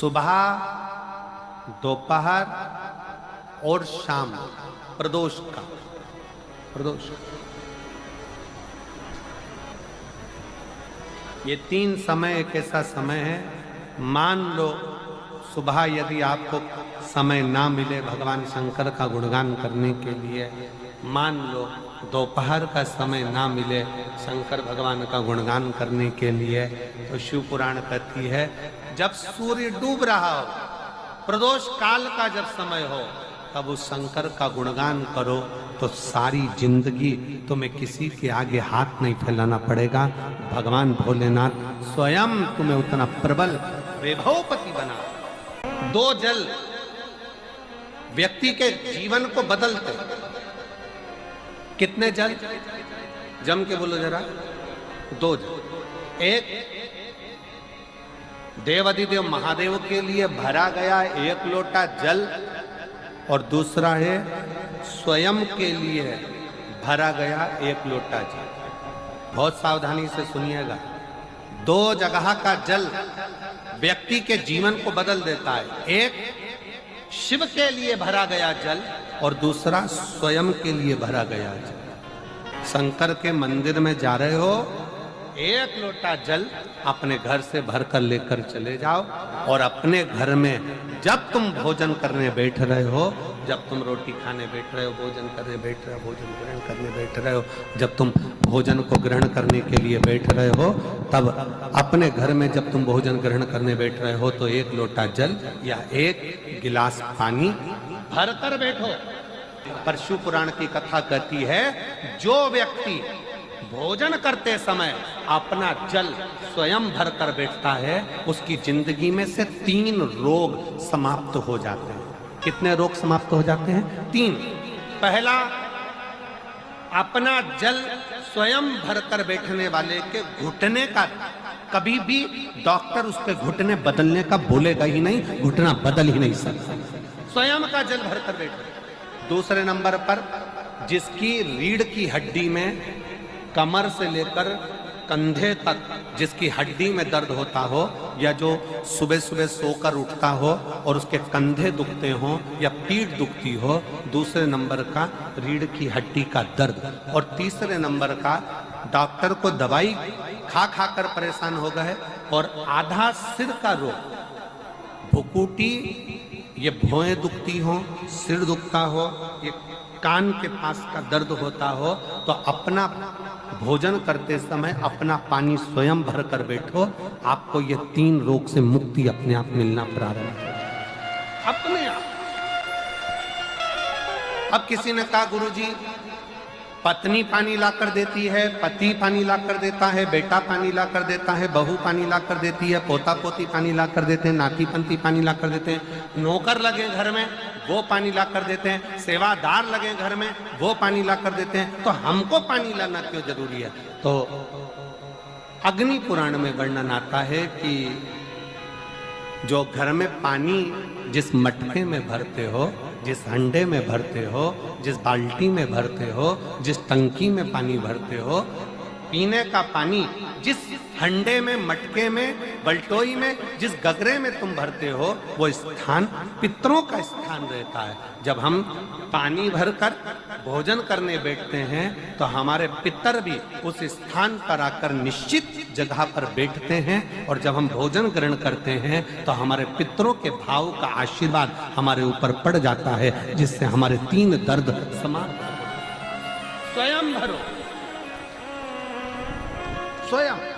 सुबह, दोपहर और शाम प्रदोष का, प्रदोष ये तीन समय एक ऐसा समय है, मान लो सुबह यदि आपको समय ना मिले भगवान शंकर का गुणगान करने के लिए, मान लो दोपहर का समय ना मिले शंकर भगवान का गुणगान करने के लिए, तो शिव पुराण कहती है जब सूर्य डूब रहा हो, प्रदोष काल का जब समय हो, तब उस शंकर का गुणगान करो तो सारी जिंदगी तुम्हें किसी के आगे हाथ नहीं फैलाना पड़ेगा। भगवान भोलेनाथ स्वयं तुम्हें उतना प्रबल वैभवपति बना। दो जल व्यक्ति के जीवन को बदलते। कितने जल? जम के बोलो जरा। दो जल। एक देवाधिदेव महादेव के लिए भरा गया एक लोटा जल, और दूसरा है स्वयं के लिए भरा गया एक लोटा जल। बहुत सावधानी से सुनिएगा। दो जगह का जल व्यक्ति के जीवन को बदल देता है। एक शिव के लिए भरा गया जल और दूसरा स्वयं के लिए भरा गया जल। शंकर के मंदिर में जा रहे हो, एक लोटा जल अपने घर से भरकर लेकर चले जाओ, और अपने घर में जब तुम भोजन करने बैठ रहे हो, जब तुम रोटी खाने बैठ रहे हो, भोजन करने बैठ रहे हो, भोजन ग्रहण करने बैठ रहे हो, जब तुम भोजन को ग्रहण करने के लिए बैठ रहे हो, तब अपने घर में जब तुम भोजन ग्रहण करने बैठ रहे हो तो एक लोटा जल या एक गिलास पानी भर कर बैठो। पर शिव पुराण की कथा कहती है जो व्यक्ति भोजन करते समय अपना जल स्वयं भर कर बैठता है, उसकी जिंदगी में से 3 रोग समाप्त हो जाते हैं। कितने रोग समाप्त हो जाते हैं? 3। पहला, अपना जल स्वयं भर कर बैठने वाले के घुटने का कभी भी डॉक्टर उस पे घुटने बदलने का बोलेगा ही नहीं, घुटना बदल ही नहीं सकता। स्वयं का जल भर कर बैठे। दूसरे नंबर पर, जिसकी रीढ़ की हड्डी में कमर से लेकर कंधे तक जिसकी हड्डी में दर्द होता हो, या जो सुबह सुबह सोकर उठता हो और उसके कंधे दुखते हो या पीठ दुखती हो। दूसरे नंबर का रीढ़ की हड्डी का दर्द। और तीसरे नंबर का डॉक्टर को दवाई खा खा कर परेशान हो गए, और आधा सिर का रोग, भुकुटी, ये भौएं दुखती हो, सिर दुखता हो, ये कान के पास का दर्द होता हो, तो अपना भोजन करते समय अपना पानी स्वयं भर कर बैठो। आपको ये 3 रोग से मुक्ति अपने आप मिलना प्रारंभ हो, अपने आप। अब किसी ने कहा गुरुजी पत्नी पानी ला कर देती है, पति पानी ला कर देता है, बेटा पानी ला कर देता है, बहू पानी ला कर देती है, पोता पोती पानी ला कर देते हैं, नाती पंती पानी ला कर देते हैं, नौकर लगे घर में वो पानी ला कर देते हैं, सेवादार लगे घर में वो पानी ला कर देते हैं, तो हमको पानी लाना क्यों जरूरी है? तो अग्नि पुराण में वर्णन आता है कि जो घर में पानी जिस मटके में भरते हो, जिस हंडे में भरते हो, जिस बाल्टी में भरते हो, जिस टंकी में पानी भरते हो, पीने का पानी जिस हंडे में, मटके में, बल्टोई में, जिस गगरे में तुम भरते हो, वो स्थान पितरों का स्थान रहता है। जब हम पानी भरकर भोजन करने बैठते हैं तो हमारे पितर भी उस स्थान पर आकर निश्चित जगह पर बैठते हैं, और जब हम भोजन ग्रहण करते हैं तो हमारे पितरों के भाव का आशीर्वाद हमारे ऊपर पड़ जाता है, जिससे हमारे 3 दर्द समाप्त। स्वयं भरो, स्वयं।